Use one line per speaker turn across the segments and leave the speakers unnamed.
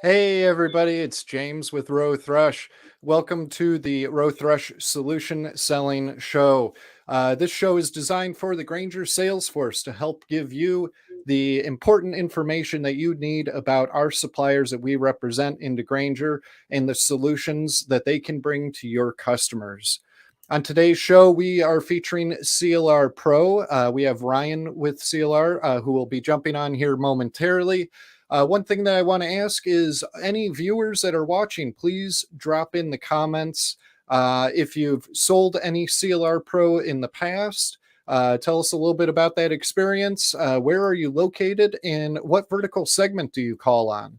Hey everybody, it's James with Rowe-Thrush. Welcome to the Rowe-Thrush Solution Selling Show. This show is designed for the Grainger sales force to help give you the important information that you need about our suppliers that we represent into Grainger and the solutions that they can bring to your customers. On today's show, we are featuring CLR Pro. We have Ryan with CLR who will be jumping on here momentarily. One thing that I want to ask is any viewers that are watching, please drop in the comments if you've sold any CLR Pro in the past. Tell us a little bit about that experience. Where are you located and what vertical segment do you call on?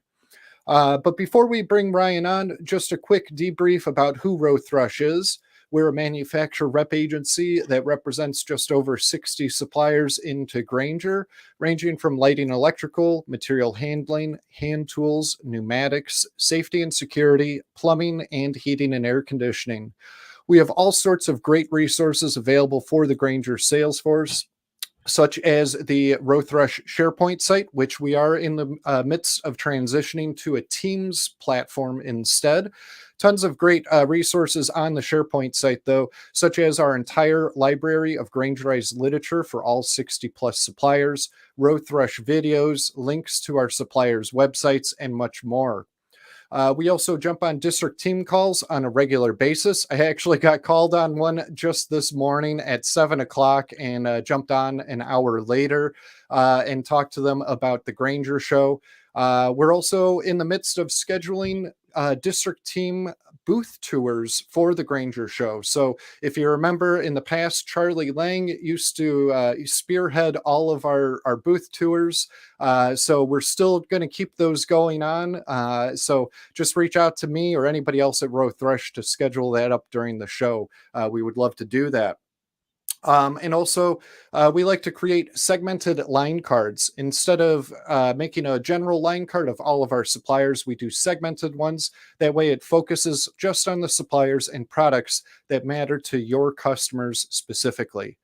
But before we bring Ryan on, just a quick debrief about who Rowe-Thrush is. We're a manufacturer rep agency that represents just over 60 suppliers into Grainger, ranging from lighting, electrical, material handling, hand tools, pneumatics, safety and security, plumbing, and heating and air conditioning. We have all sorts of great resources available for the Grainger sales force, such as the Rowe-Thrush SharePoint site, which we are in the midst of transitioning to a Teams platform instead. Tons of great resources on the SharePoint site, though, such as our entire library of Graingerized literature for all 60 plus suppliers, Rowe-Thrush videos, links to our suppliers' websites, and much more. We also jump on district team calls on a regular basis. I actually got called on one just this morning at 7 o'clock and jumped on an hour later and talked to them about the Grainger show. We're also in the midst of scheduling district team booth tours for the Grainger show. So if you remember in the past, Charlie Lang used to spearhead all of our booth tours. So we're still going to keep those going on. So just reach out to me or anybody else at Rowe-Thrush to schedule that up during the show. We would love to do that. And also, we like to create segmented line cards. Instead of making a general line card of all of our suppliers, we do segmented ones. That way, it focuses just on the suppliers and products that matter to your customers specifically.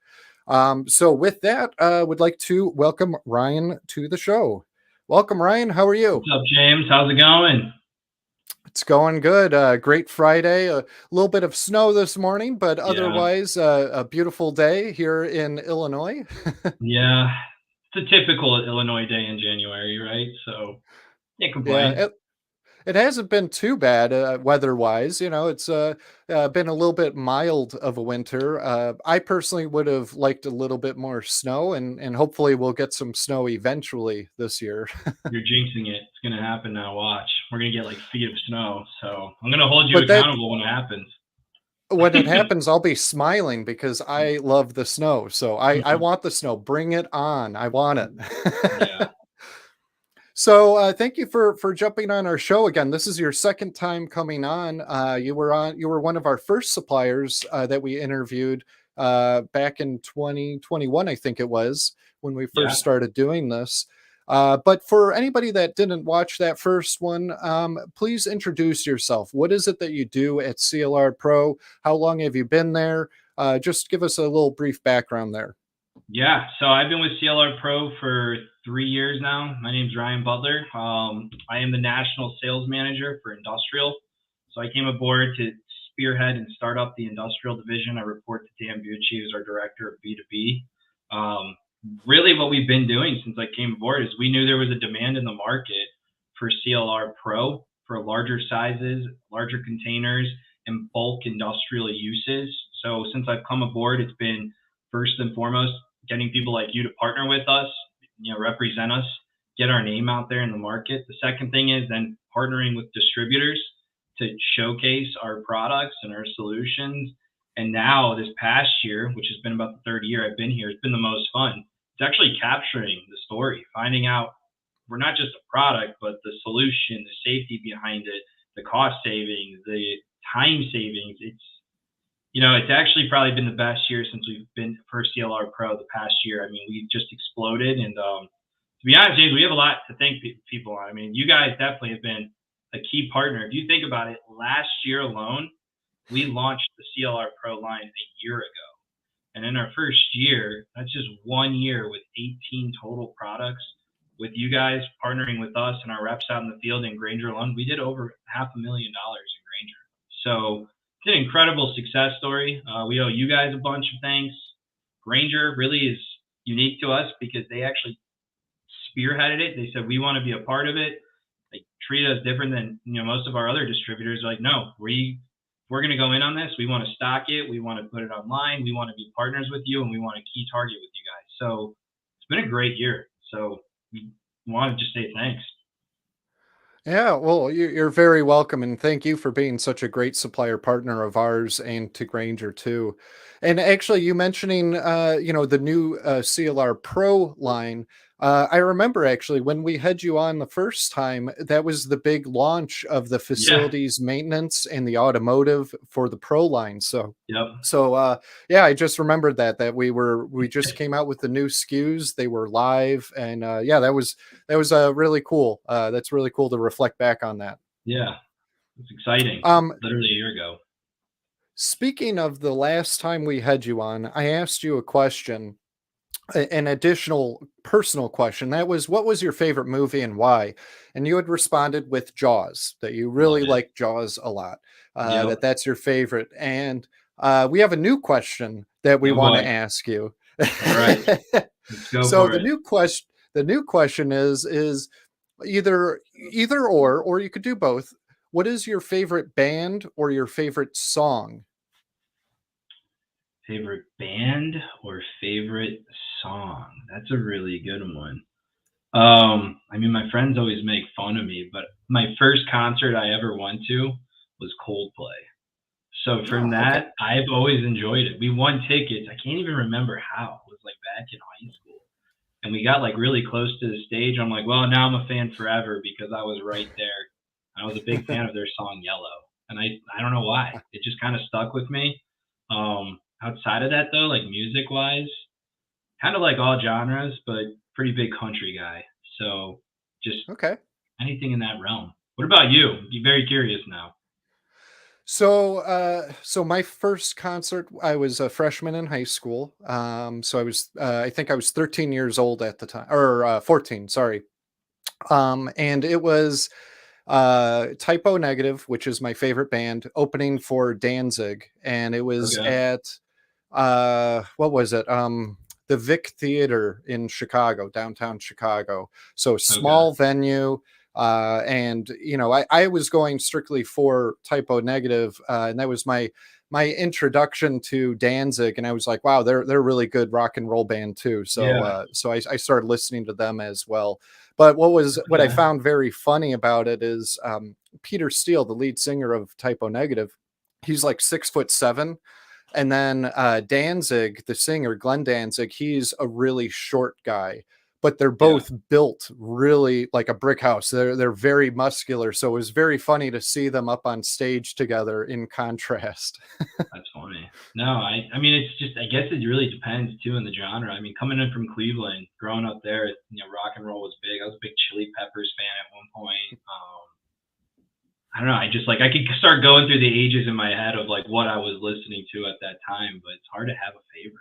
So, with that, I would like to welcome Ryan to the show. Welcome, Ryan. How are you?
What's up, James? How's it going?
It's going good. Great Friday. A little bit of snow this morning, but
Yeah,
otherwise, a beautiful day here in Illinois.
yeah. It's a typical Illinois day in January, right? So can't
Yeah,
complain.
it hasn't been too bad weather-wise. You know, it's been a little bit mild of a winter. I personally would have liked a little bit more snow, and hopefully we'll get some snow eventually this year.
You're jinxing it. It's gonna happen now. Watch. We're gonna get like feet of snow. So I'm gonna hold you
But that
accountable when it happens.
when it happens, I'll be smiling because I love the snow. So I
Mhm.
want the snow. Bring it on. I want
Yeah.
it. So thank you for jumping on our show again. This is your second time coming on. You were one of our first suppliers that we interviewed back in 2021, I think it was, when we
Yeah.
first started doing this. But for anybody that didn't watch that first one, please introduce yourself. What is it that you do at CLR Pro? How long have you been there? Just give us a little brief background there.
Yeah. So I've been with CLR Pro for 3 years now. My name's Ryan Butler. I am the national sales manager for industrial. So I came aboard to spearhead and start up the industrial division. I report to Dan Bucci, who's our director of B2B. Um, Really, what we've been doing since I came aboard is we knew there was a demand in the market for CLR Pro for larger sizes, larger containers, and bulk industrial uses. So since I've come aboard, it's been first and foremost getting people like you to partner with us, represent us, get our name out there in the market. The second thing is then partnering with distributors to showcase our products and our solutions. And now this past year, which has been about the third year I've been here, it's been the most fun. It's actually capturing the story, finding out we're not just a product, but the solution, the safety behind it, the cost savings, the time savings. It's actually probably been the best year since we've been for CLR Pro the past year. I mean, we've just exploded. And to be honest, James, we have a lot to thank people on. I mean, you guys definitely have been a key partner. If you think about it, last year alone, we launched the CLR Pro line a year ago. And in our first year, that's just 1 year with 18 total products. with you guys partnering with us and our reps out in the field in Granger alone, we did over $500,000 in Granger. So it's an incredible success story. We owe you guys a bunch of thanks. Granger really is unique to us because they actually spearheaded it. They said we want to be a part of it. They treat us different than most of our other distributors. They're like, no, we're going to go in on this. We want to stock it. We want to put it online. We want to be partners with you, and we want to key target with you guys. So it's been a great year. So we want to just say thanks.
Yeah, well, you're very welcome, and thank you for being such a great supplier partner of ours and to Granger too. And actually, you mentioning, the new CLR Pro line. I remember actually when we had you on the first time, that was the big launch of the
Yeah.
facilities maintenance and the automotive for the Pro line. So
Yep.
yeah, I just remembered that we just came out with the new SKUs. They were live, and yeah, that was really cool. That's really cool to reflect back on that.
Yeah. It's exciting.
Um,
Literally a year ago.
Speaking of the last time we had you on, I asked you a question, an additional personal question. That was, what was your favorite movie and why? And you had responded with Jaws, that you
Love
really
it.
like Jaws a lot,
Yep.
that's your favorite. And we have a new question that we
Oh
want
boy.
to ask you.
All right. Let's go
So
for it.
the new question is either or you could do both. What is your favorite band or your favorite song?
Favorite band or favorite song? That's a really good one. I mean, my friends always make fun of me, but my first concert I ever went to was Coldplay. So from
Oh, okay.
that, I've always enjoyed it. We won tickets. I can't even remember how. It was like back in high school. And we got like really close to the stage. I'm like, well, now I'm a fan forever because I was right there. I was a big fan of their song Yellow. And I don't know why. It just kind of stuck with me. Outside of that though, like music wise, kind of like all genres, but pretty big country guy. So just
Okay.
anything in that realm. What about you? I'm very curious now.
So my first concert, I was a freshman in high school. So I think I was 13 years old at the time, or 14, sorry. And it was Typo Negative, which is my favorite band, opening for Danzig, and it was
Okay.
at what was it? The Vic Theater in Chicago, downtown Chicago. So
Okay.
small venue. And I was going strictly for Typo Negative, and that was my introduction to Danzig, and I was like, wow, they're a really good rock and roll band too. So
Yeah.
I started listening to them as well. But what I
Okay.
found very funny about it is Peter Steele, the lead singer of Typo Negative, he's like 6'7", and then Danzig, the singer, Glenn Danzig, he's a really short guy, but they're
Yeah.
both built really like a brick house. They're very muscular, so it was very funny to see them up on stage together in contrast.
That's funny. No, I mean, it's just, I guess it really depends too in the genre. I mean, coming in from Cleveland, growing up there, rock and roll was big. I was a big Chili Peppers fan at one point. I don't know. I just like, I could start going through the ages in my head of like what I was listening to at that time, but it's hard to have a favorite.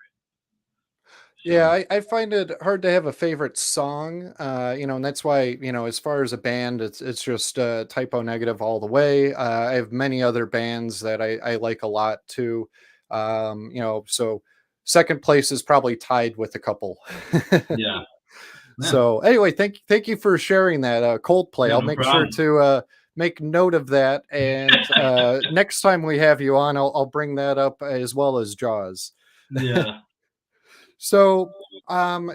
Yeah,
So,
I find it hard to have a favorite song, and that's why, as far as a band, it's just Typo Negative all the way. I have many other bands that I like a lot too. So second place is probably tied with a couple.
yeah. Yeah.
So anyway, thank you for sharing that, Coldplay.
Yeah,
I'll
no
make sure
problem.
to make note of that, and next time we have you on, I'll bring that up as well as Jaws.
Yeah.
So,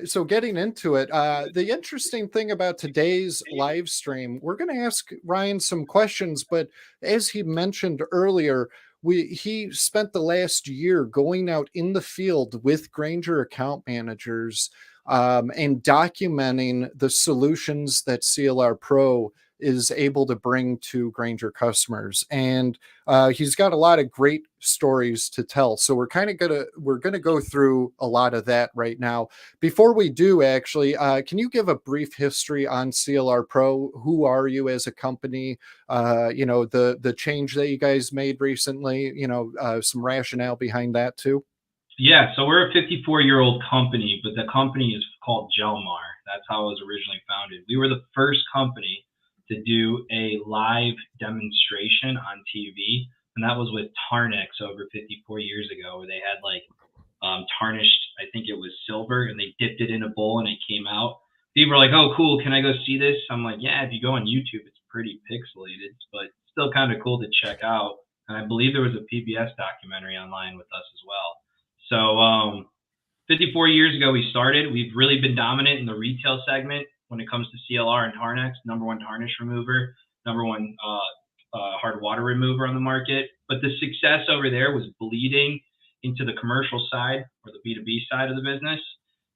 so getting into it, the interesting thing about today's live stream, we're going to ask Ryan some questions, but as he mentioned earlier, he spent the last year going out in the field with Granger account managers, and documenting the solutions that CLR Pro is able to bring to Granger customers. And he's got a lot of great stories to tell. So we're gonna go through a lot of that right now. Before we do, actually, can you give a brief history on CLR Pro? Who are you as a company? The change that you guys made recently. Some rationale behind that too.
Yeah, so we're a 54-year-old company, but the company is called Gelmar. That's how it was originally founded. We were the first company to do a live demonstration on TV, and that was with Tarnex over 54 years ago, where they had like tarnished, I think it was silver, and they dipped it in a bowl and it came out. People were like, "Oh, cool! Can I go see this?" I'm like, "Yeah, if you go on YouTube, it's pretty pixelated, but still kind of cool to check out." And I believe there was a PBS documentary online with us as well. So 54 years ago we started. We've really been dominant in the retail segment when it comes to CLR and Harnex. Number one tarnish remover, number one hard water remover on the market. But the success over there was bleeding into the commercial side or the B2B side of the business.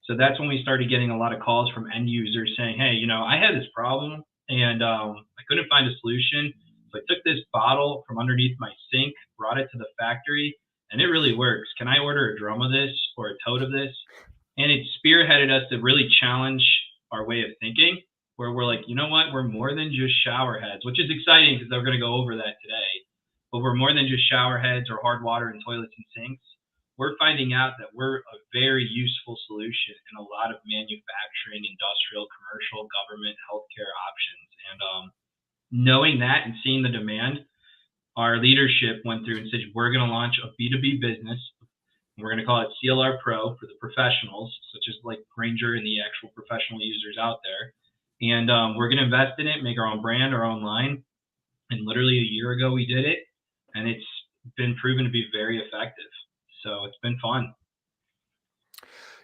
So that's when we started getting a lot of calls from end users saying, "Hey, I had this problem and I couldn't find a solution. So I took this bottle from underneath my sink, brought it to the factory, and it really works. Can I order a drum of this or a tote of this?" And it spearheaded us to really challenge our way of thinking, where we're like, you know what? We're more than just shower heads, which is exciting because we're going to go over that today. But we're more than just shower heads or hard water and toilets and sinks. We're finding out that we're a very useful solution in a lot of manufacturing, industrial, commercial, government, healthcare options. And knowing that and seeing the demand, our leadership went through and said, we're going to launch a B2B business. We're going to call it CLR Pro for the professionals, such as like Granger and the actual professional users out there. And we're going to invest in it, make our own brand, our own line. And literally a year ago, we did it, and it's been proven to be very effective. So it's been fun.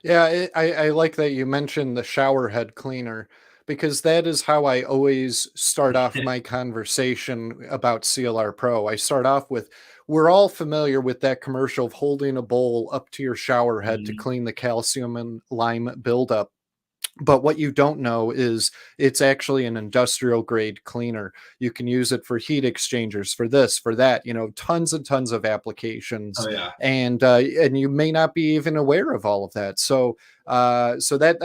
Yeah, I like that you mentioned the shower head cleaner because that is how I always start off my conversation about CLR Pro. I start off with, we're all familiar with that commercial of holding a bowl up to your shower head to
Mhm.
clean the calcium and lime buildup. But what you don't know is it's actually an industrial grade cleaner. You can use it for heat exchangers, for this, for that, tons and tons of applications.
Oh, yeah.
And you may not be even aware of all of that. So that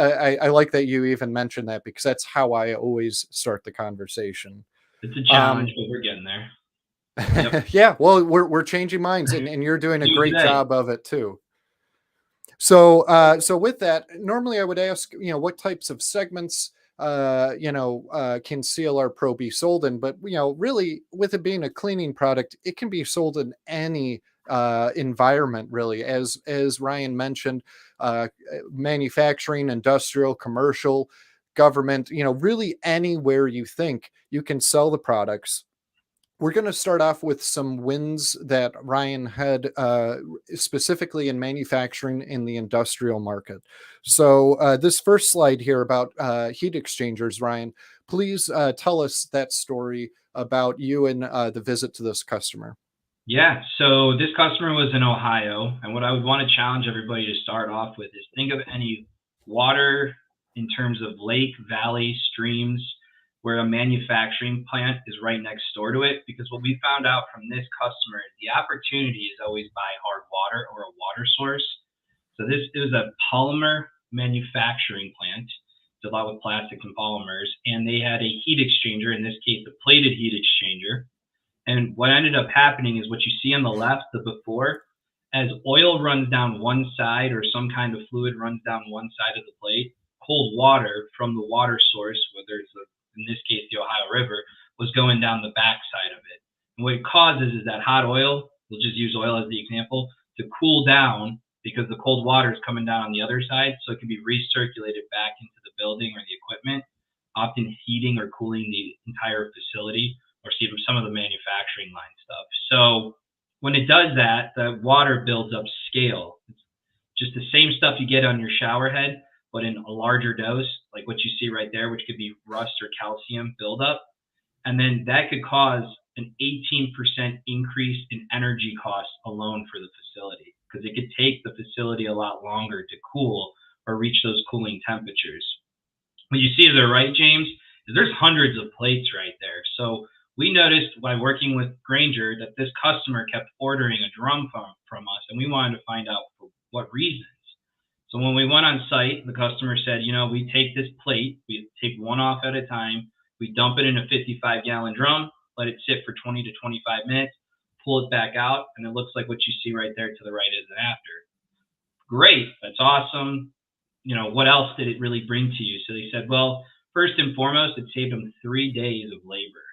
I like that you even mentioned that because that's how I always start the conversation.
It's a challenge,
Um,
but we're getting there. Yep.
yeah, well, we're changing minds, and you're doing a
Do it
great
today.
job of it too. So with that, normally I would ask, what types of segments, can CLR Pro be sold in? But really, with it being a cleaning product, it can be sold in any environment, really. As Ryan mentioned, manufacturing, industrial, commercial, government, really anywhere you think you can sell the products. We're going to start off with some wins that Ryan had specifically in manufacturing in the industrial market. So, this first slide here about heat exchangers, Ryan, please tell us that story about you and the visit to this customer.
Yeah, so this customer was in Ohio, and what I would want to challenge everybody to start off with is think of any water in terms of lake, valley, streams, where a manufacturing plant is right next door to it. Because what we found out from this customer is the opportunity is always buy hard water or a water source. So this is a polymer manufacturing plant. It's a lot with plastics and polymers, and they had a heat exchanger, in this case, a plated heat exchanger. And what ended up happening is what you see on the left, the before, as oil runs down one side or some kind of fluid runs down one side of the plate, cold water from the water source, whether it's in this case the Ohio River, was going down the back side of it. And what it causes is that hot oil, we'll just use oil as the example, to cool down because the cold water is coming down on the other side, so it can be recirculated back into the building or the equipment, often heating or cooling the entire facility or see some of the manufacturing line stuff. So when it does that, the water builds up scale. It's just the same stuff you get on your shower head, but in a larger dose, like what you see right there, which could be rust or calcium buildup. And then that could cause an 18% increase in energy costs alone for the facility because it could take the facility a lot longer to cool or reach those cooling temperatures. What you see to the right, James, is there's hundreds of plates right there. So we noticed by working with Granger that this customer kept ordering a drum from us, and we wanted to find out for what reasons. So when we went on site, the customer said, we take this plate, we take one off at a time, we dump it in a 55-gallon drum, let it sit for 20 to 25 minutes, pull it back out, and it looks like what you see right there to the right is an after. great, that's awesome. What else did it really bring to you? So they said, well, first and foremost, it saved them 3 days of labor.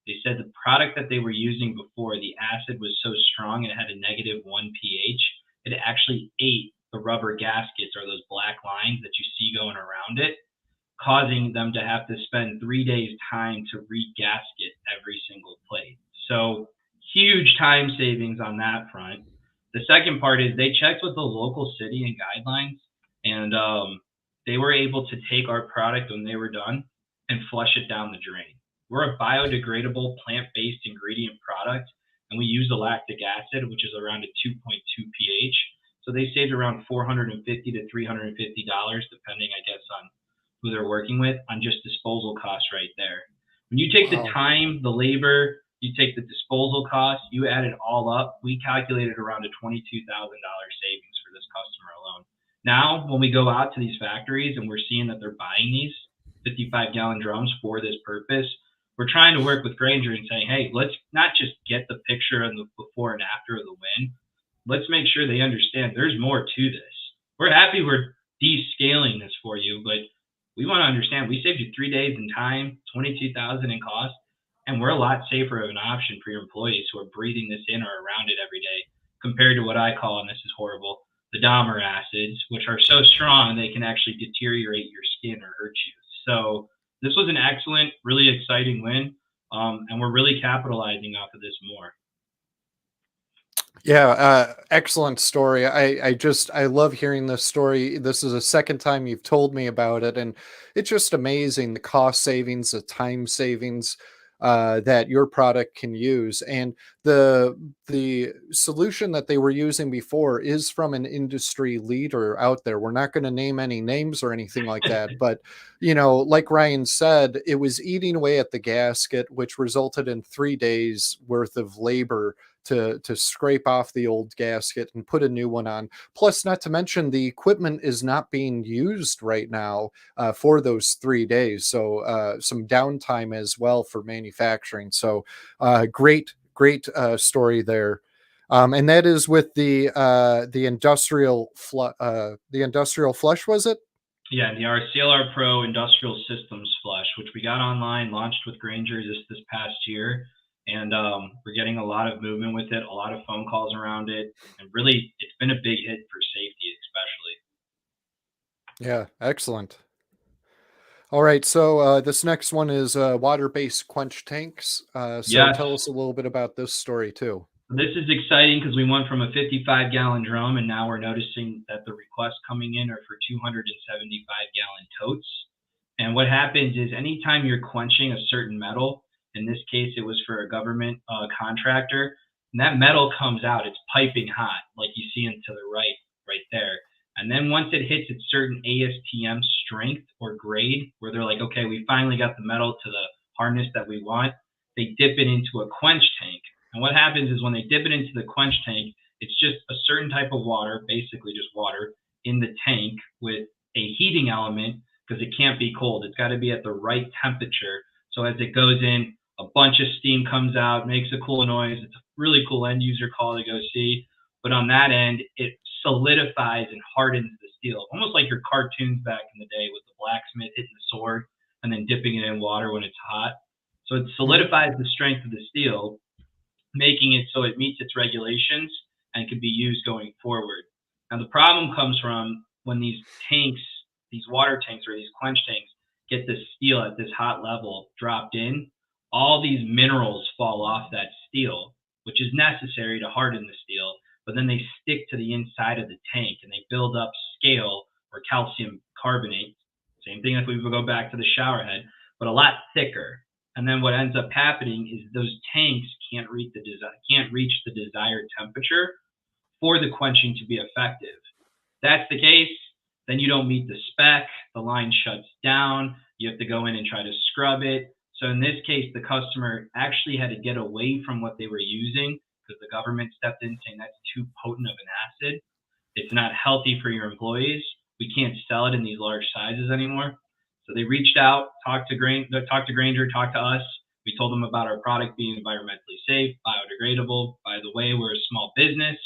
They said the product that they were using before, the acid was so strong and it had a -1 pH, it actually ate the rubber gaskets or those black lines that you see going around it, causing them to have to spend 3 days time to regasket every single plate. So huge time savings on that front. The second part is they checked with the local city and guidelines, and they were able to take our product when they were done and flush it down the drain. We're a biodegradable plant-based ingredient product, and we use the lactic acid, which is around a 2.2 pH. So they saved around $450 to $350, depending, I guess, on who they're working with, on just disposal costs right there. When you take the
Wow.
time, the labor, you take the disposal costs, you add it all up, we calculated around a $22,000 savings for this customer alone. Now, when we go out to these factories and we're seeing that they're buying these 55-gallon drums for this purpose, we're trying to work with Granger and saying, hey, let's not just get the picture of the before and after of the win. Let's make sure they understand there's more to this. We're happy we're descaling this for you, but we want to understand we saved you 3 days in time, 22,000 in cost, and we're a lot safer of an option for your employees who are breathing this in or around it every day compared to what I call, and this is horrible, the Dahmer acids, which are so strong they can actually deteriorate your skin or hurt you. So this was an excellent, really exciting win, and we're really capitalizing off of this more.
Yeah, excellent story. I love hearing this story. This is the second time you've told me about it, and it's just amazing the cost savings, the time savings that your product can use. And the solution that they were using before is from an industry leader out there. We're not going to name any names or anything like that, but like Ryan said, it was eating away at the gasket, which resulted in 3 days worth of labor to scrape off the old gasket and put a new one on. Plus, not to mention the equipment is not being used right now for those 3 days, so some downtime as well for manufacturing. So great story there. And that is with the industrial flush, was it?
Yeah, our CLR Pro Industrial Systems Flush, which we got online, launched with Granger this past year, and we're getting a lot of movement with it, a lot of phone calls around it, and really, it's been a big hit for safety, especially.
Yeah, excellent. All right, so this next one is water-based quench tanks. So
Yes,
tell us a little bit about this story too.
this is exciting because we went from a 55-gallon drum, and now we're noticing that the requests coming in are for 275-gallon totes. And what happens is anytime you're quenching a certain metal, in this case, it was for a government contractor, and that metal comes out, it's piping hot, like you see into the right there. And then once it hits its certain ASTM strength or grade, where they're like, okay, we finally got the metal to the hardness that we want, they dip it into a quench tank. And what happens is when they dip it into the quench tank, it's just a certain type of water, basically just water, in the tank with a heating element because it can't be cold. It's got to be at the right temperature. So as it goes in, a bunch of steam comes out, makes a cool noise. It's a really cool end user call to go see. But on that end, it solidifies and hardens the steel, almost like your cartoons back in the day with the blacksmith hitting the sword and then dipping it in water when it's hot. So it
Mhm.
solidifies the strength of the steel, making it so it meets its regulations and can be used going forward. Now, the problem comes from when these tanks, these water tanks or these quench tanks, get this steel at this hot level dropped in, all these minerals fall off that steel, which is necessary to harden the steel, but then they stick to the inside of the tank and they build up scale or calcium carbonate. Same thing if we go back to the shower head, but a lot thicker. And then what ends up happening is those tanks can't reach the desired temperature for the quenching to be effective. If that's the case, then you don't meet the spec, the line shuts down, you have to go in and try to scrub it. So in this case, the customer actually had to get away from what they were using because the government stepped in saying that's too potent of an acid. It's not healthy for your employees. We can't sell it in these large sizes anymore. So they reached out, talked to Granger, talked to us. We told them about our product being environmentally safe, biodegradable. By the way, we're a small business,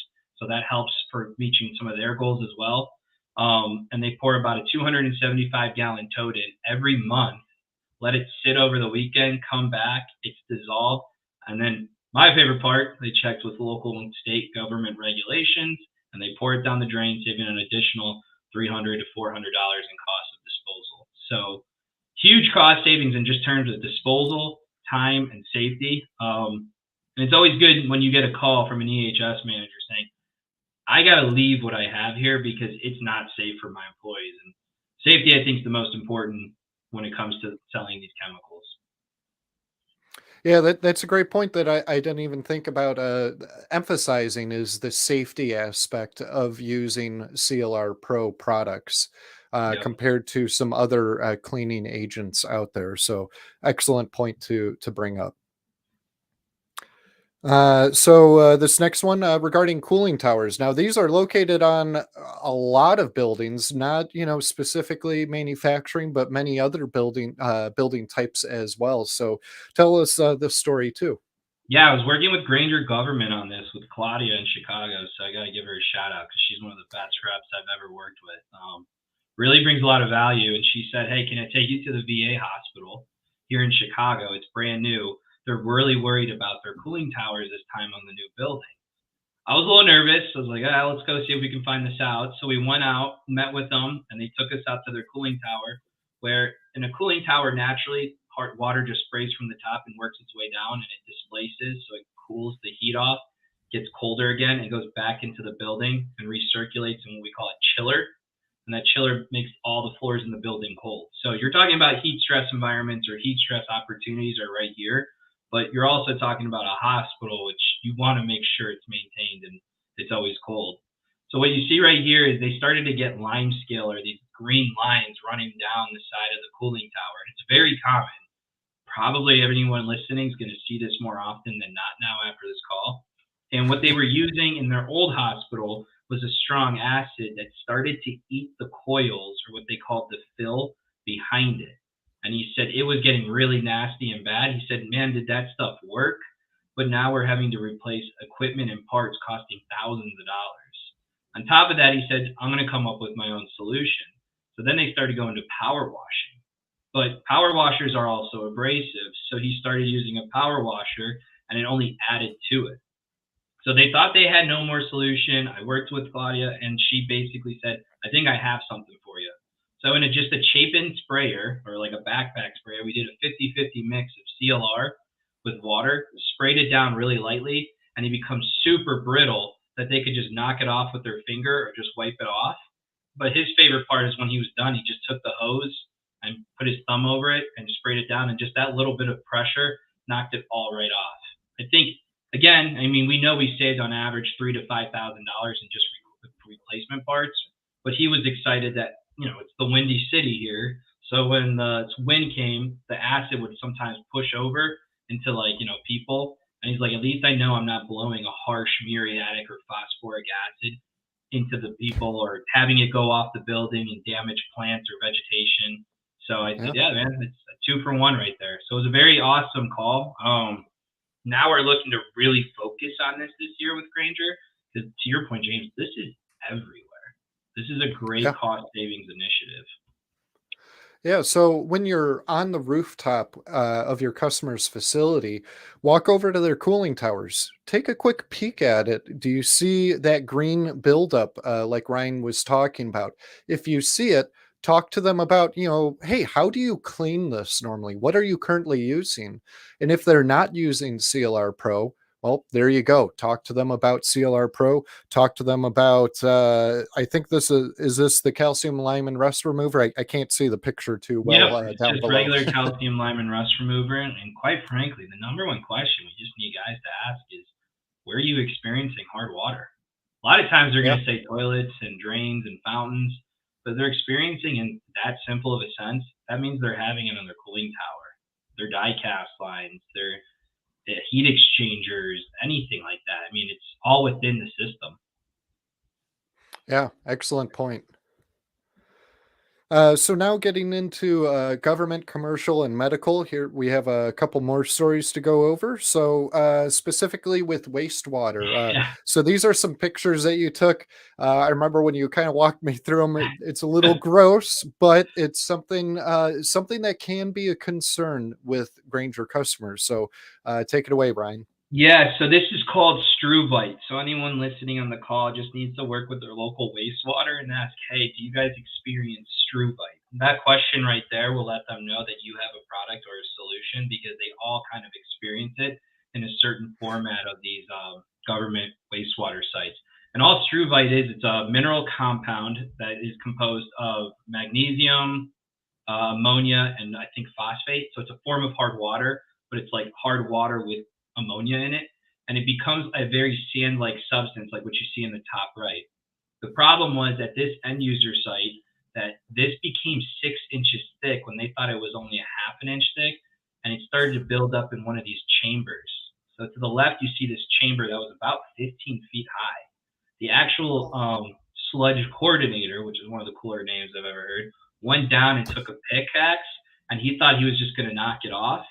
so that helps for reaching some of their goals as well. And they pour about a 275-gallon tote in every month, let it sit over the weekend, come back, it's dissolved, and then my favorite part, they checked with local and state government regulations, and they pour it down the drain, saving an additional $300 to $400 in cost of disposal. So huge cost savings in just terms of disposal, time, and safety. And it's always good when you get a call from an EHS manager saying, I got to leave what I have here because it's not safe for my employees. And safety, I think, is the most important when it comes to selling these chemicals.
Yeah, that's a great point that I didn't even think about emphasizing is the safety aspect of using CLR Pro products
Yep.
compared to some other cleaning agents out there. So excellent point to bring up. This next one regarding cooling towers. Now, these are located on a lot of buildings, not specifically manufacturing, but many other building types as well. So, tell us this story too.
Yeah, I was working with Granger Government on this with Claudia in Chicago, so I got to give her a shout out because she's one of the best reps I've ever worked with. Really brings a lot of value. And she said, "Hey, can I take you to the VA hospital here in Chicago? It's brand new. They're really worried about their cooling towers this time on the new building." I was a little nervous. I was like, let's go see if we can find this out. So we went out, met with them, and they took us out to their cooling tower, where in a cooling tower, naturally, hot water just sprays from the top and works its way down and it displaces. So it cools the heat off, gets colder again, and goes back into the building and recirculates in what we call a chiller. And that chiller makes all the floors in the building cold. So you're talking about heat stress environments or heat stress opportunities are right here, but you're also talking about a hospital, which you want to make sure it's maintained and it's always cold. So what you see right here is they started to get lime scale or these green lines running down the side of the cooling tower. And it's very common. Probably everyone listening is going to see this more often than not now after this call. And what they were using in their old hospital was a strong acid that started to eat the coils or what they called the fill behind it. And he said it was getting really nasty and bad. He said, man, did that stuff work? But now we're having to replace equipment and parts costing thousands of dollars. On top of that, he said, I'm going to come up with my own solution. So then they started going to power washing. But power washers are also abrasive. So he started using a power washer and it only added to it. So they thought they had no more solution. I worked with Claudia and she basically said, I think I have something for you. So in just a Chapin sprayer or like a backpack sprayer, we did a 50-50 mix of CLR with water, sprayed it down really lightly, and it becomes super brittle that they could just knock it off with their finger or just wipe it off. But his favorite part is when he was done, he just took the hose and put his thumb over it and sprayed it down, and just that little bit of pressure knocked it all right off. I think, again, I mean, we know we saved on average $3,000 to $5,000 in just replacement parts, but he was excited that it's the Windy City here. So when the wind came, the acid would sometimes push over into people. And he's like, at least I know I'm not blowing a harsh muriatic or phosphoric acid into the people or having it go off the building and damage plants or vegetation. So I said, yeah, man, it's a 2-for-1 right there. So it was a very awesome call. Now we're looking to really focus on this year with Granger. Because to your point, James, this is everywhere. This is a great cost savings initiative.
Yeah, so when you're on the rooftop of your customer's facility, walk over to their cooling towers. Take a quick peek at it. Do you see that green buildup like Ryan was talking about? If you see it, talk to them about, hey, how do you clean this normally? What are you currently using? And if they're not using CLR Pro, well, there you go. Talk to them about CLR Pro. Talk to them about. I think this is this the calcium lime and rust remover. I can't see the picture too well
Yep, it's
down
just
below.
regular calcium lime and rust remover. And quite frankly, the number one question we just need guys to ask is, where are you experiencing hard water? A lot of times they're going to say toilets and drains and fountains, but they're experiencing in that simple of a sense. That means they're having it on their cooling tower, their die cast lines, their heat exchangers, anything like that. I mean, it's all within the system.
Yeah, excellent point. So now getting into government, commercial, and medical. Here we have a couple more stories to go over. So specifically with wastewater.
Yeah.
So these are some pictures that you took. I remember when you kind of walked me through them. It's a little gross, but it's something that can be a concern with Granger customers. So take it away, Brian.
Yeah, so this is called struvite. So anyone listening on the call just needs to work with their local wastewater and ask, hey, do you guys experience struvite? That question right there will let them know that you have a product or a solution because they all kind of experience it in a certain format of these government wastewater sites. And all struvite is, it's a mineral compound that is composed of magnesium, ammonia, and I think phosphate. So it's a form of hard water, but it's like hard water with ammonia in it, and it becomes a very sand-like substance, like what you see in the top right. The problem was at this end user site that this became 6 inches thick when they thought it was only a half an inch thick, and it started to build up in one of these chambers. So to the left, you see this chamber that was about 15 feet high. The actual sludge coordinator, which is one of the cooler names I've ever heard, went down and took a pickaxe, and he thought he was just going to knock it off.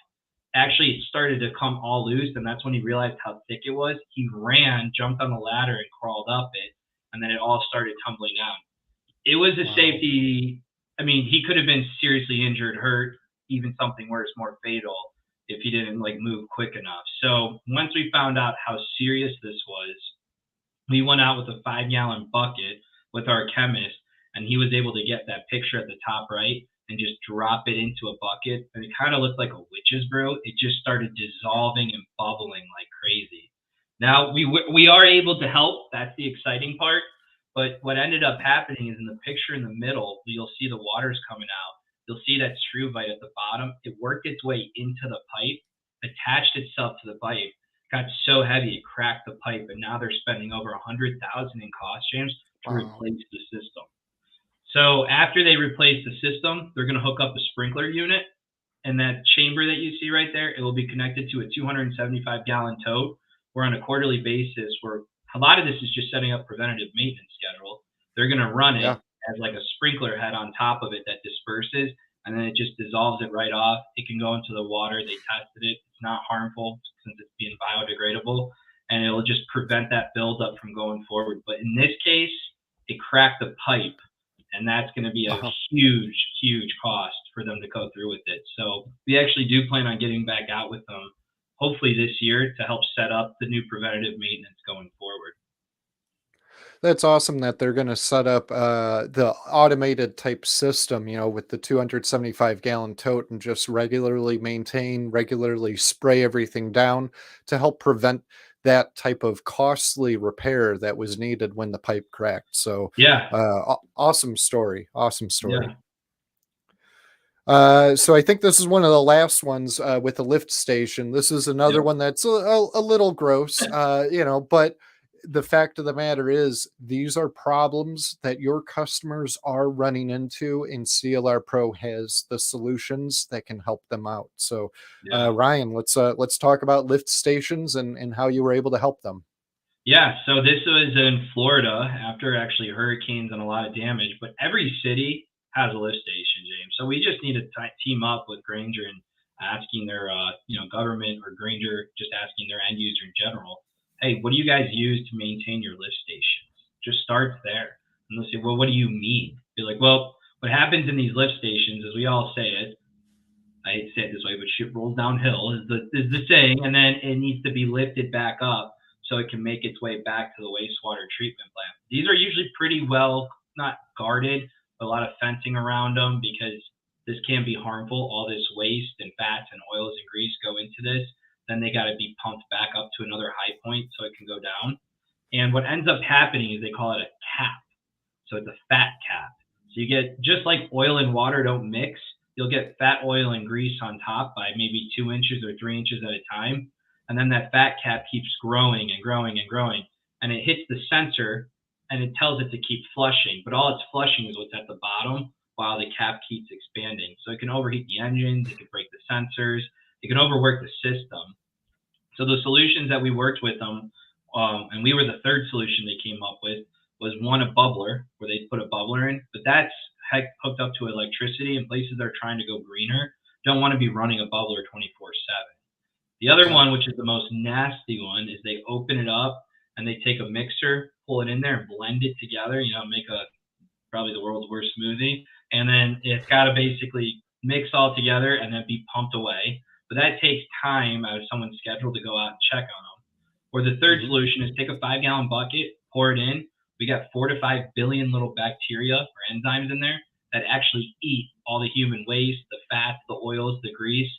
Actually, it started to come all loose, and that's when he realized how thick it was. He ran, jumped on the ladder, and crawled up it, and then it all started tumbling down. It was a
Wow.
safety. I mean, he could have been seriously injured, hurt, even something worse, more fatal, if he didn't like move quick enough. So once we found out how serious this was, we went out with a 5-gallon bucket with our chemist, and he was able to get that picture at the top right and just drop it into a bucket. And it kind of looked like a witch's brew. It just started dissolving and bubbling like crazy. Now we are able to help. That's the exciting part. But what ended up happening is in the picture in the middle, you'll see the water's coming out. You'll see that struvite at the bottom. It worked its way into the pipe, attached itself to the pipe, got so heavy it cracked the pipe, and now they're spending over 100,000 in cost, James, to
Wow.
replace the system. So after they replace the system, they're going to hook up a sprinkler unit, and that chamber that you see right there, it will be connected to a 275-gallon tote. Where on a quarterly basis, where a lot of this is just setting up preventative maintenance schedule. They're going to run it
Yeah.
as like a sprinkler head on top of it that disperses, and then it just dissolves it right off. It can go into the water. They tested it. It's not harmful since it's being biodegradable, and it'll just prevent that buildup from going forward. But in this case, it cracked the pipe, and that's going to be a
Uh-huh.
huge, huge cost for them to go through with it. So we actually do plan on getting back out with them, hopefully this year, to help set up the new preventative maintenance going forward.
That's awesome that they're going to set up the automated type system, with the 275-gallon tote and just regularly maintain, regularly spray everything down to help prevent that type of costly repair that was needed when the pipe cracked. So,
Yeah,
awesome story. Awesome story.
yeah,
So I think this is one of the last ones with the lift station. This is another
yep.
one that's a little gross, but the fact of the matter is these are problems that your customers are running into, and CLR Pro has the solutions that can help them out. So,
Yeah.
Ryan, let's talk about lift stations and how you were able to help them.
Yeah, so this was in Florida after actually hurricanes and a lot of damage, but every city has a lift station, James. So we just need to team up with Granger and asking their, government, or Granger just asking their end user in general, hey, what do you guys use to maintain your lift stations? Just start there. And they'll say, well, what do you mean? Be like, well, what happens in these lift stations is we all say it. I hate to say it this way, but shit rolls downhill is the saying, and then it needs to be lifted back up so it can make its way back to the wastewater treatment plant. These are usually pretty well not guarded, but a lot of fencing around them because this can be harmful. All this waste and fats and oils and grease go into this. Then they got to be pumped back up to another high point so it can go down. And what ends up happening is they call it a cap. So it's a fat cap. So you get, just like oil and water don't mix, you'll get fat, oil, and grease on top by maybe 2 inches or 3 inches at a time. And then that fat cap keeps growing and growing and growing. And it hits the sensor and it tells it to keep flushing. But all it's flushing is what's at the bottom while the cap keeps expanding. So it can overheat the engines, it can break the sensors, it can overwork the system. So the solutions that we worked with them, and we were the third solution they came up with, was one, a bubbler, where they put a bubbler in, but that's hooked up to electricity, and places that are trying to go greener don't want to be running a bubbler 24/7. The other
Yeah.
one, which is the most nasty one, is they open it up and they take a mixer, pull it in there, and blend it together. Make a probably the world's worst smoothie, and then it's got to basically mix all together and then be pumped away. But that takes time out of someone's schedule to go out and check on them. Or the third
Hmm.
solution is take a 5-gallon bucket, pour it in. We got 4 to 5 billion little bacteria or enzymes in there that actually eat all the human waste, the fats, the oils, the grease,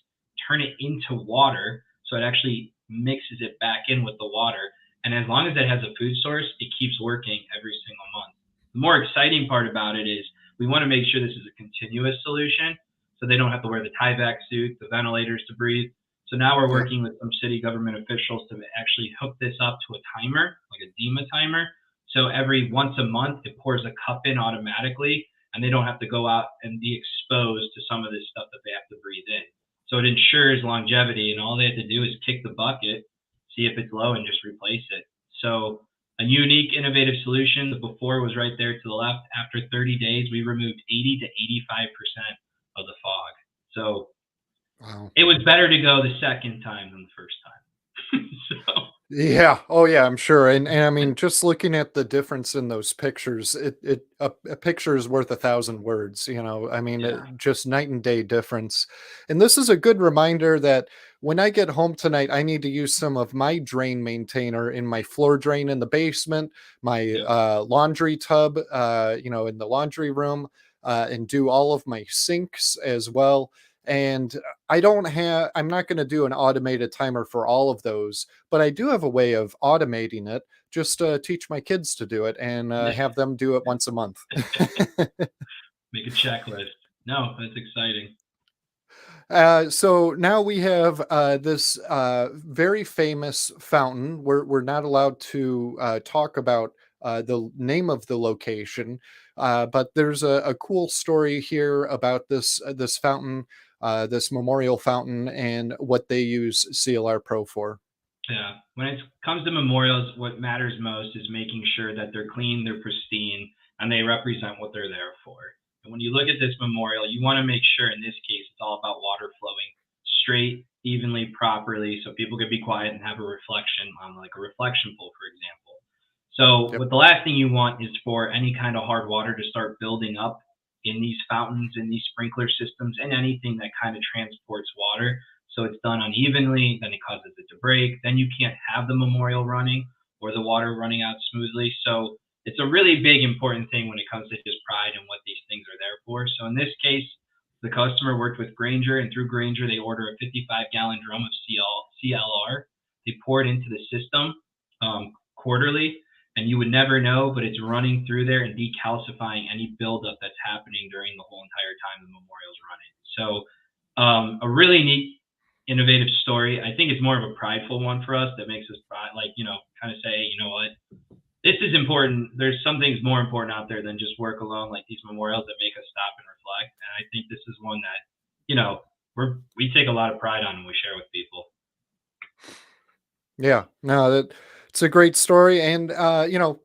turn it into water. So it actually mixes it back in with the water. And as long as it has a food source, it keeps working every single month. The more exciting part about it is we want to make sure this is a continuous solution so they don't have to wear the Tyvek suit, the ventilators to breathe. So now we're
Yeah.
working with some city government officials to actually hook this up to a timer, like a DEMA timer. So every once a month, it pours a cup in automatically, and they don't have to go out and be exposed to some of this stuff that they have to breathe in. So it ensures longevity, and all they have to do is kick the bucket, see if it's low, and just replace it. So a unique, innovative solution. The before was right there to the left. After 30 days, we removed 80 to 85% of the fog. So
Wow.
it was better to go the second time than the first time. So
Yeah. Oh, yeah. I'm sure. And I mean, just looking at the difference in those pictures, a picture is worth 1,000 words. I mean,
yeah,
just night and day difference. And this is a good reminder that when I get home tonight, I need to use some of my drain maintainer in my floor drain in the basement, my
yep,
laundry tub, in the laundry room, and do all of my sinks as well. And I'm not going to do an automated timer for all of those, but I do have a way of automating it. Just teach my kids to do it and have them do it once a month.
make a checklist. No, that's exciting.
So now we have this very famous fountain. We're not allowed to talk about the name of the location, but there's a cool story here about this fountain, this memorial fountain, and what they use CLR Pro for.
Yeah. When it comes to memorials, what matters most is making sure that they're clean, they're pristine, and they represent what they're there for. And when you look at this memorial, you want to make sure in this case it's all about water flowing straight, evenly, properly, so people can be quiet and have a reflection on like a reflection pool, for example. So
Yep.
what the last thing you want is for any kind of hard water to start building up in these fountains, in these sprinkler systems, and anything that kind of transports water. So it's done unevenly, then it causes it to break. Then you can't have the memorial running or the water running out smoothly. So it's a really big important thing when it comes to just pride and what these things are there for. So in this case, the customer worked with Granger, and through Granger, they order a 55-gallon drum of CLR. They pour it into the system quarterly, and you would never know, but it's running through there and decalcifying any buildup that's happening during the whole entire time the memorial's running. So a really neat, innovative story. I think it's more of a prideful one for us that makes us kind of say, you know what, this is important. There's some things more important out there than just work alone, like these memorials that make us stop and reflect. And I think this is one that, we take a lot of pride on and we share with people.
Yeah, no, it's a great story. And,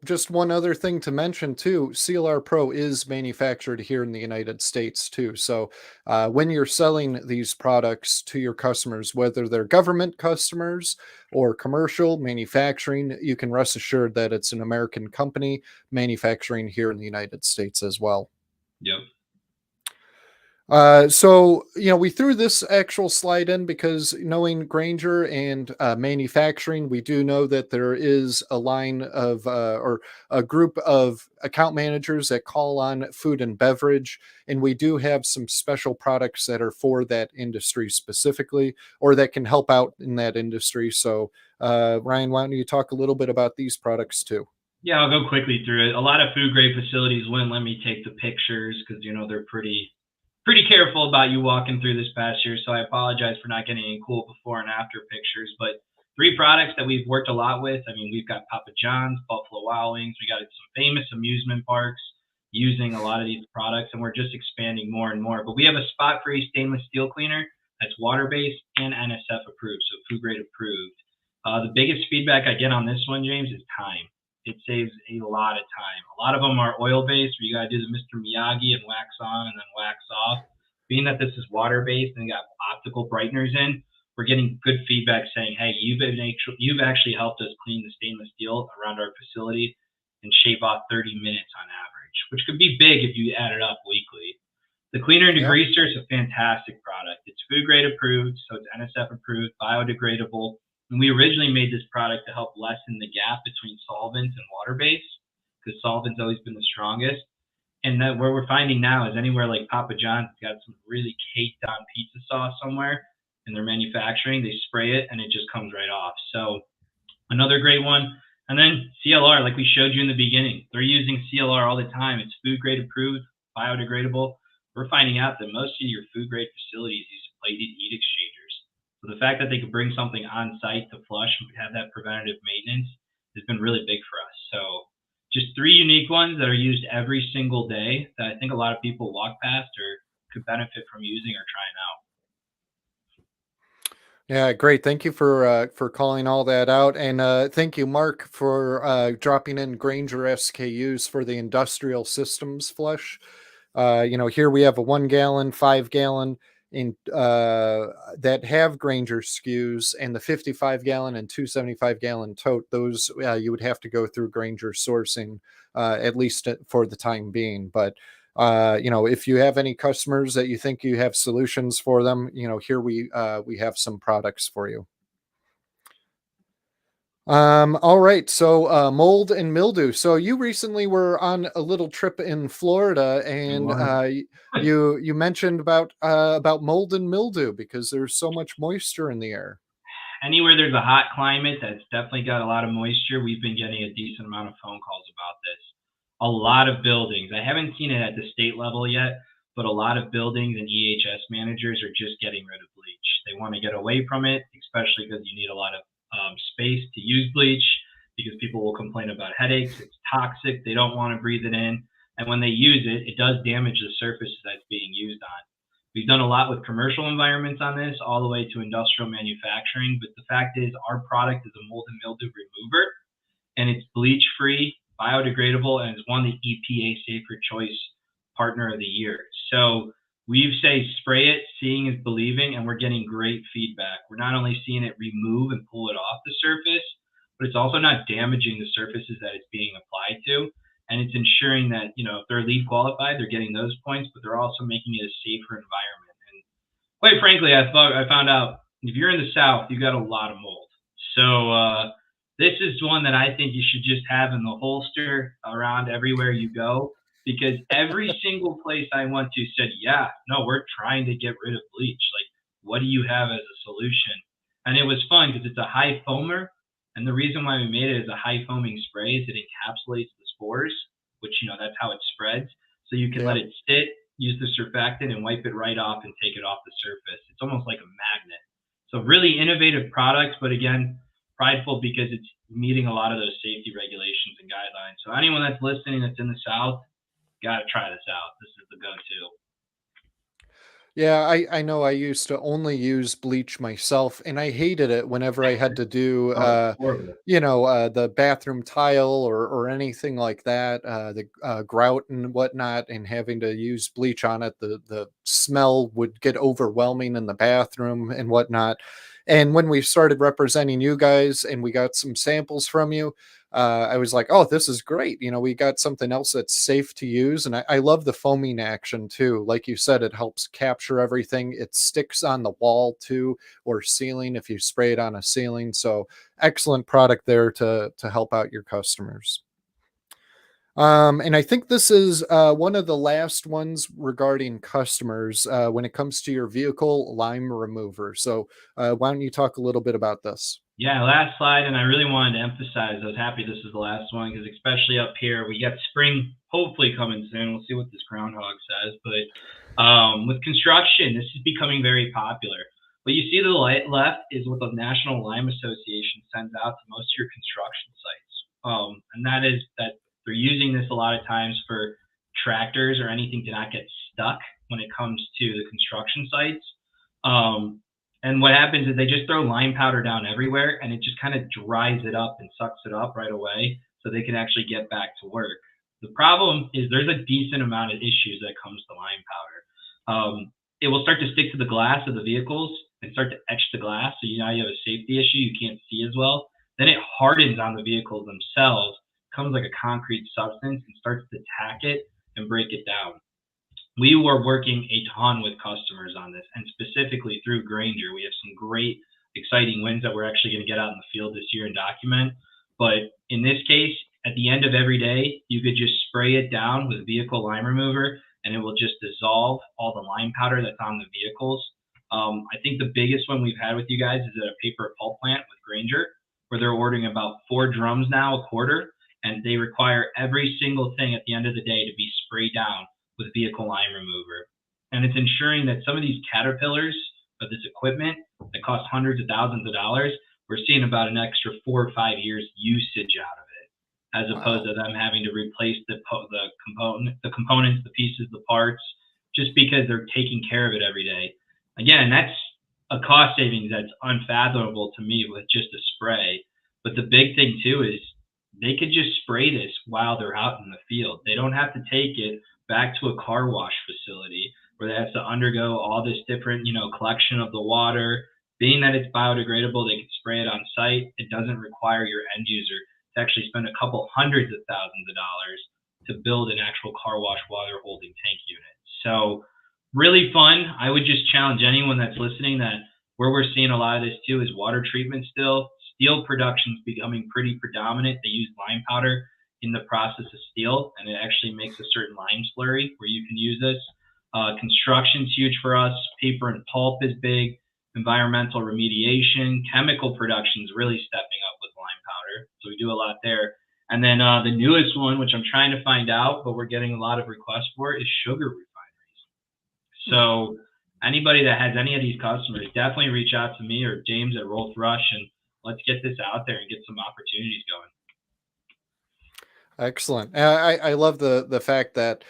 just one other thing to mention too, CLR Pro is manufactured here in the United States too. So when you're selling these products to your customers, whether they're government customers or commercial manufacturing, you can rest assured that it's an American company manufacturing here in the United States as well.
Yep.
So we threw this actual slide in because knowing Granger and manufacturing, we do know that there is a line of or a group of account managers that call on food and beverage, and we do have some special products that are for that industry specifically, or that can help out in that industry. So, Ryan, why don't you talk a little bit about these products too?
Yeah, I'll go quickly through it. A lot of food grade facilities wouldn't let me take the pictures because they're pretty careful about you walking through this past year. So I apologize for not getting any cool before and after pictures. But three products that we've worked a lot with. I mean, we've got Papa John's, Buffalo Wild Wings. We got some famous amusement parks using a lot of these products, and we're just expanding more and more. But we have a spot-free stainless steel cleaner that's water-based and NSF approved, so food grade approved. The biggest feedback I get on this one, James, is time. it saves a lot of time. A lot of them are oil-based, where you got to do the Mr. Miyagi and wax on and then wax off. Being that this is water-based and got optical brighteners in, we're getting good feedback saying, hey, you've actually helped us clean the stainless steel around our facility and shave off 30 minutes on average, which could be big if you add it up weekly. The cleaner and
Yeah.
degreaser is a fantastic product. It's food grade approved, so it's NSF approved, biodegradable. And we originally made this product to help lessen the gap between solvents and water-based, because solvent's always been the strongest. And that where we're finding now is anywhere like Papa John's got some really caked on pizza sauce somewhere in their manufacturing, they spray it and it just comes right off. So another great one. And then CLR, like we showed you in the beginning, they're using CLR all the time. It's food grade approved, biodegradable. We're finding out that most of your food grade facilities use plated heat exchangers. So the fact that they could bring something on site to flush and have that preventative maintenance has been really big for us. So just 3 unique ones that are used every single day that I think a lot of people walk past or could benefit from using or trying out.
Yeah, great. Thank you for calling all that out, and thank you, Mark, for dropping in Granger SKUs for the industrial systems flush. Here we have a 1 gallon, 5 gallon in that have Granger SKUs, and the 55 gallon and 275 gallon tote. Those you would have to go through Granger sourcing at least for the time being, but. If you have any customers that you think you have solutions for them, here we have some products for you. All right. So mold and mildew. So you recently were on a little trip in Florida, and you mentioned about mold and mildew because there's so much moisture in the air.
Anywhere there's a hot climate that's definitely got a lot of moisture, we've been getting a decent amount of phone calls about this. A lot of buildings. I haven't seen it at the state level yet, but a lot of buildings and EHS managers are just getting rid of bleach. They want to get away from it, especially because you need a lot of space to use bleach, because people will complain about headaches. It's toxic. They don't want to breathe it in. And when they use it, it does damage the surfaces that it's being used on. We've done a lot with commercial environments on this, all the way to industrial manufacturing. But the fact is, our product is a mold and mildew remover, and it's bleach-free, biodegradable, and it's won the EPA Safer Choice Partner of the Year. So we say spray it, seeing is believing, and we're getting great feedback. We're not only seeing it remove and pull it off the surface, but it's also not damaging the surfaces that it's being applied to. And it's ensuring that, if they're LEED qualified, they're getting those points, but they're also making it a safer environment. And quite frankly, I found out if you're in the South, you got a lot of mold. So this is one that I think you should just have in the holster around everywhere you go, because every single place I went to said, yeah, no, we're trying to get rid of bleach. Like, what do you have as a solution? And it was fun because it's a high foamer. And the reason why we made it as a high foaming spray is it encapsulates the spores, which, that's how it spreads. So you can let it sit, use the surfactant, and wipe it right off and take it off the surface. It's almost like a magnet. So really innovative products, but again, prideful because it's meeting a lot of those safety regulations and guidelines. So anyone that's listening that's in the South, got to try this out. This is the go-to.
Yeah, I know I used to only use bleach myself, and I hated it whenever I had to do,
Horrible.
the bathroom tile or anything like that, the grout and whatnot, and having to use bleach on it. The smell would get overwhelming in the bathroom and whatnot. And when we started representing you guys and we got some samples from you, I was like, oh, this is great. We got something else that's safe to use. And I love the foaming action too. Like you said, it helps capture everything. It sticks on the wall too, or ceiling if you spray it on a ceiling. So excellent product there to help out your customers. And I think this is one of the last ones regarding customers when it comes to your vehicle lime remover. So why don't you talk a little bit about this?
Yeah, last slide, and I really wanted to emphasize, I was happy this is the last one, because especially up here, we got spring hopefully coming soon. We'll see what this groundhog says. But with construction, this is becoming very popular. What you see to the left is what the National Lime Association sends out to most of your construction sites. And that is that they're using this a lot of times for tractors or anything to not get stuck when it comes to the construction sites. And what happens is they just throw lime powder down everywhere, and it just kind of dries it up and sucks it up right away. so they can actually get back to work. The problem is there's a decent amount of issues that comes to lime powder. It will start to stick to the glass of the vehicles and start to etch the glass. So now you have a safety issue. You can't see as well. Then it hardens on the vehicles themselves, becomes like a concrete substance and starts to tack it and break it down. We were working a ton with customers on this, and specifically through Granger. We have some great, exciting wins that we're actually going to get out in the field this year and document. But in this case, at the end of every day, you could just spray it down with vehicle lime remover, and it will just dissolve all the lime powder that's on the vehicles. I think the biggest one we've had with you guys is at a paper pulp plant with Granger, where they're ordering about 4 drums now a quarter, and they require every single thing at the end of the day to be sprayed down with vehicle lime remover. And it's ensuring that some of these caterpillars of this equipment that cost hundreds of thousands of dollars, we're seeing about an extra 4 or 5 years usage out of it, as opposed to them having to replace the components, the pieces, the parts, just because they're taking care of it every day. Again, that's a cost savings that's unfathomable to me with just a spray. But the big thing too is they could just spray this while they're out in the field. They don't have to take it back to a car wash facility where they have to undergo all this different, collection of the water. Being that it's biodegradable, they can spray it on site. It doesn't require your end user to actually spend a couple hundreds of thousands of dollars to build an actual car wash water holding tank unit. So really fun. I would just challenge anyone that's listening that where we're seeing a lot of this too is water treatment still. Steel production is becoming pretty predominant. They use lime powder in the process of steel, and it actually makes a certain lime slurry where you can use this. Construction's huge for us. Paper and pulp is big. Environmental remediation, chemical production is really stepping up with lime powder. So we do a lot there. And then the newest one, which I'm trying to find out, but we're getting a lot of requests for, is sugar refineries. So anybody that has any of these customers, definitely reach out to me or James at Rowe-Thrush, and let's get this out there and get some opportunities going.
Excellent. I love the fact that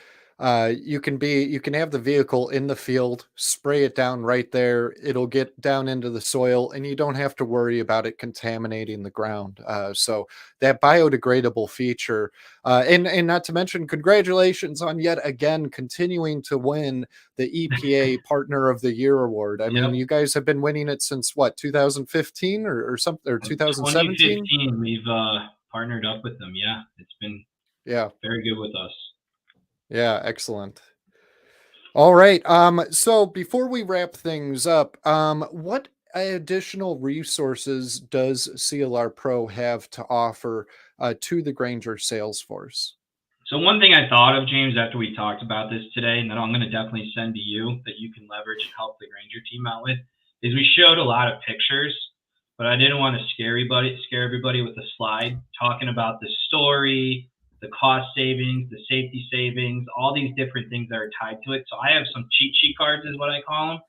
you can have the vehicle in the field, spray it down right there. It'll get down into the soil, and you don't have to worry about it contaminating the ground. So that biodegradable feature, and not to mention, congratulations on yet again continuing to win the EPA Partner of the Year award. I mean, you guys have been winning it since what, 2015 or something, or 2017?
2015, we've partnered up with them. Yeah, it's been very good with us.
Yeah, excellent. All right. So before we wrap things up, what additional resources does CLR Pro have to offer to the Granger sales force?
So one thing I thought of, James, after we talked about this today, and that I'm going to definitely send to you that you can leverage and help the Granger team out with, is we showed a lot of pictures, but I didn't want to scare everybody with a slide talking about the story, the cost savings, the safety savings, all these different things that are tied to it. So I have some cheat sheet cards, is what I call them,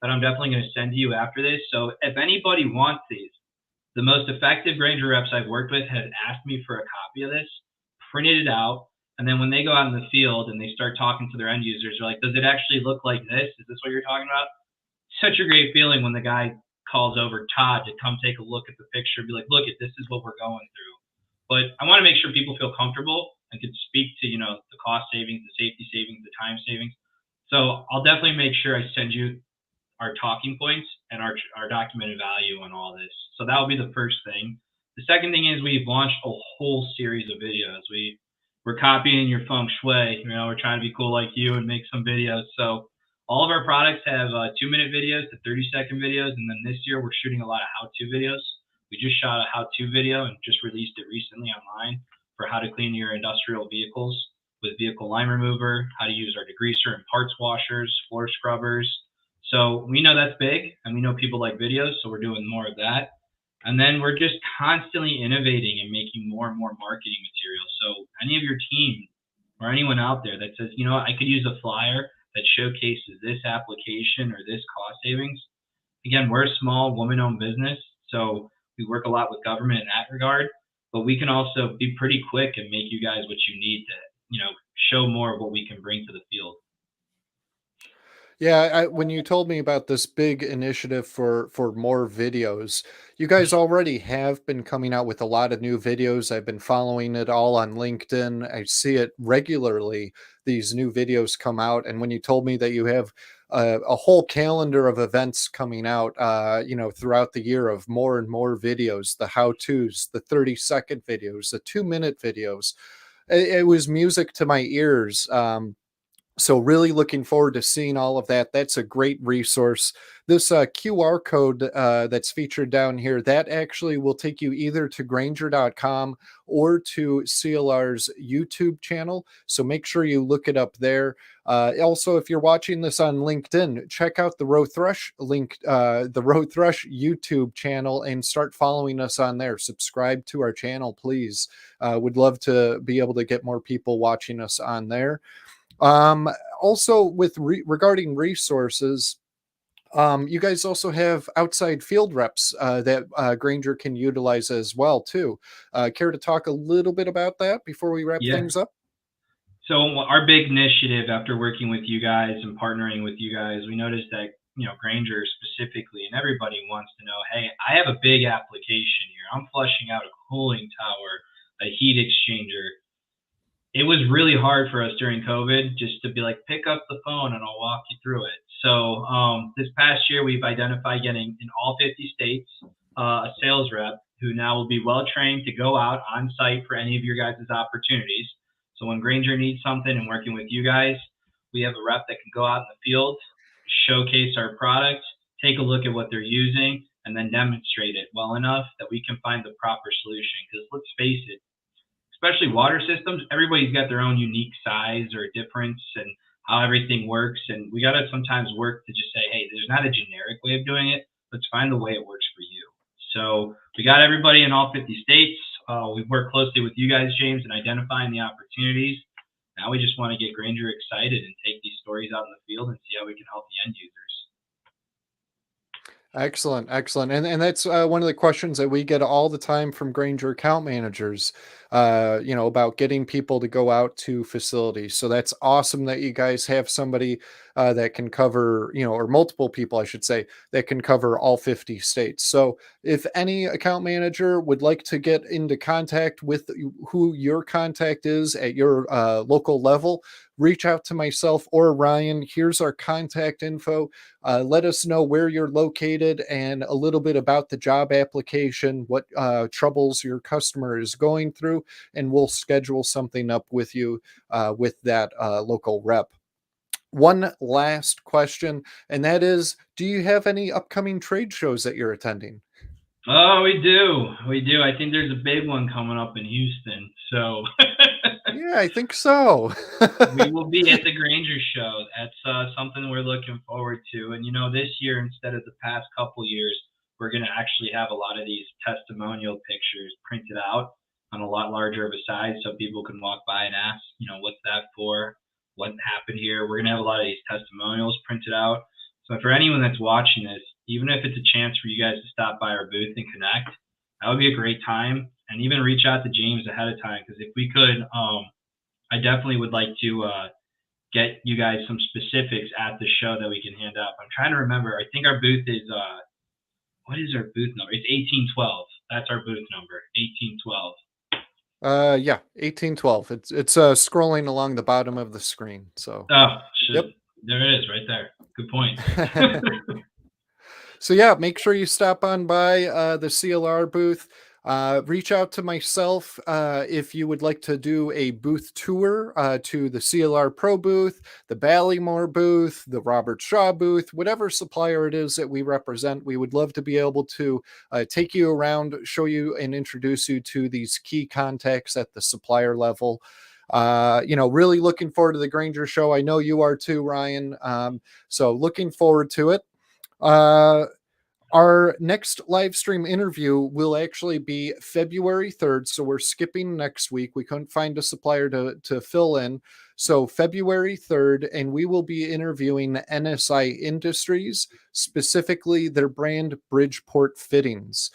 that I'm definitely going to send to you after this. So if anybody wants these, the most effective Granger reps I've worked with have asked me for a copy of this, printed it out, and then when they go out in the field and they start talking to their end users, they're like, does it actually look like this? Is this what you're talking about? Such a great feeling when the guy calls over Todd to come take a look at the picture, be like, look, this is what we're going through. But I want to make sure people feel comfortable and can speak to, the cost savings, the safety savings, the time savings. So I'll definitely make sure I send you our talking points and our documented value on all this. So that will be the first thing. The second thing is we've launched a whole series of videos. We're copying your feng shui. We're trying to be cool like you and make some videos. So all of our products have 2-minute videos to 30-second videos. And then this year we're shooting a lot of how-to videos. We just shot a how-to video and just released it recently online for how to clean your industrial vehicles with vehicle lime remover, how to use our degreaser and parts washers, floor scrubbers. So we know that's big, and we know people like videos, so we're doing more of that. And then we're just constantly innovating and making more and more marketing materials. So any of your team or anyone out there that says, I could use a flyer that showcases this application or this cost savings. Again, we're a small woman-owned business, so we work a lot with government in that regard, but we can also be pretty quick and make you guys what you need to, show more of what we can bring to the field.
Yeah, when you told me about this big initiative for more videos, you guys already have been coming out with a lot of new videos. I've been following it all on LinkedIn. I see it regularly. These new videos come out, and when you told me that you have a whole calendar of events coming out, throughout the year of more and more videos, the how-tos, the 30-second videos, the 2-minute videos, it was music to my ears. So really looking forward to seeing all of that. That's a great resource. This QR code that's featured down here, that actually will take you either to Granger.com or to CLR's YouTube channel. So make sure you look it up there. Also, if you're watching this on LinkedIn, check out the Rowe-Thrush link, the Rowe-Thrush YouTube channel, and start following us on there. Subscribe to our channel, please. Would love to be able to get more people watching us on there. Um, Also, with regarding resources, you guys also have outside field reps that Granger can utilize as well too. Care to talk a little bit about that before we wrap
Yeah.
things up?
So our big initiative after working with you guys and partnering with you guys, we noticed that, Granger specifically and everybody wants to know, hey, I have a big application here. I'm flushing out a cooling tower, a heat exchanger. It was really hard for us during COVID just to be like, pick up the phone and I'll walk you through it. So this past year, we've identified getting in all 50 states a sales rep who now will be well trained to go out on site for any of your guys' opportunities. So when Granger needs something and working with you guys, we have a rep that can go out in the field, showcase our product, take a look at what they're using, and then demonstrate it well enough that we can find the proper solution. Because let's face it, especially water systems, everybody's got their own unique size or difference and how everything works. And we got to sometimes work to just say, hey, there's not a generic way of doing it. Let's find the way it works for you. So we got everybody in all 50 states. We've worked closely with you guys, James, in identifying the opportunities. Now we just want to get Granger excited and take these stories out in the field and see how we can help the end users.
Excellent, excellent, and that's one of the questions that we get all the time from Granger account managers. About getting people to go out to facilities. So that's awesome that you guys have somebody that can cover, or multiple people, I should say, that can cover all 50 states. So if any account manager would like to get into contact with who your contact is at your local level, reach out to myself or Ryan. Here's our contact info. Let us know where you're located and a little bit about the job application, what troubles your customer is going through, and we'll schedule something up with you with that local rep. One last question, and that is, do you have any upcoming trade shows that you're attending?
Oh, we do. We do. I think there's a big one coming up in Houston. So
Yeah, I think so.
we will be at the Granger show. That's something we're looking forward to. And this year instead of the past couple years, we're going to actually have a lot of these testimonial pictures printed out on a lot larger of a size, so people can walk by and ask, what's that for? What happened here? We're going to have a lot of these testimonials printed out. So for anyone that's watching this, even if it's a chance for you guys to stop by our booth and connect, that would be a great time. And even reach out to James ahead of time, because if we could, I definitely would like to get you guys some specifics at the show that we can hand out. I'm trying to remember. I think our booth is what is our booth number? It's 1812. That's our booth number, 1812.
Yeah, 1812. It's scrolling along the bottom of the screen. So
Oh,
yep.
there it is, right there. Good point.
So yeah, make sure you stop on by the CLR booth. Reach out to myself if you would like to do a booth tour to the CLR Pro booth, the Ballymore booth, the Robert Shaw booth, whatever supplier it is that we represent. We would love to be able to take you around, show you, and introduce you to these key contacts at the supplier level. Really looking forward to the Granger show. I know you are too, Ryan. So looking forward to it. Uh, Our next live stream interview will actually be February 3rd. So we're skipping next week. We couldn't find a supplier to fill in. So February 3rd, and we will be interviewing NSI Industries, specifically their brand Bridgeport Fittings.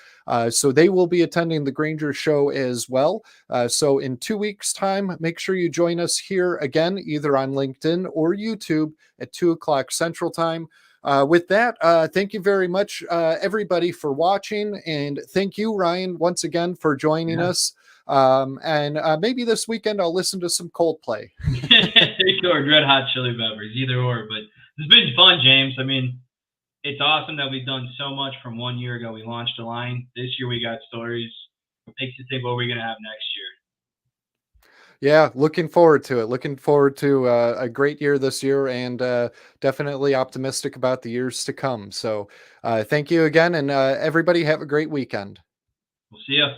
So they will be attending the Granger show as well. So in 2 weeks' time, make sure you join us here again, either on LinkedIn or YouTube at 2 o'clock Central Time. With that, thank you very much, everybody, for watching. And thank you, Ryan, once again for joining us. And maybe this weekend I'll listen to some Coldplay.
Or Red Hot Chili Peppers, either or. But it's been fun, James. I mean, it's awesome that we've done so much from 1 year ago. We launched a line. This year we got stories. It makes you think what we're going to have next year.
Yeah, looking forward to it. Looking forward to a great year this year, and definitely optimistic about the years to come. So thank you again, and everybody have a great weekend.
We'll see you.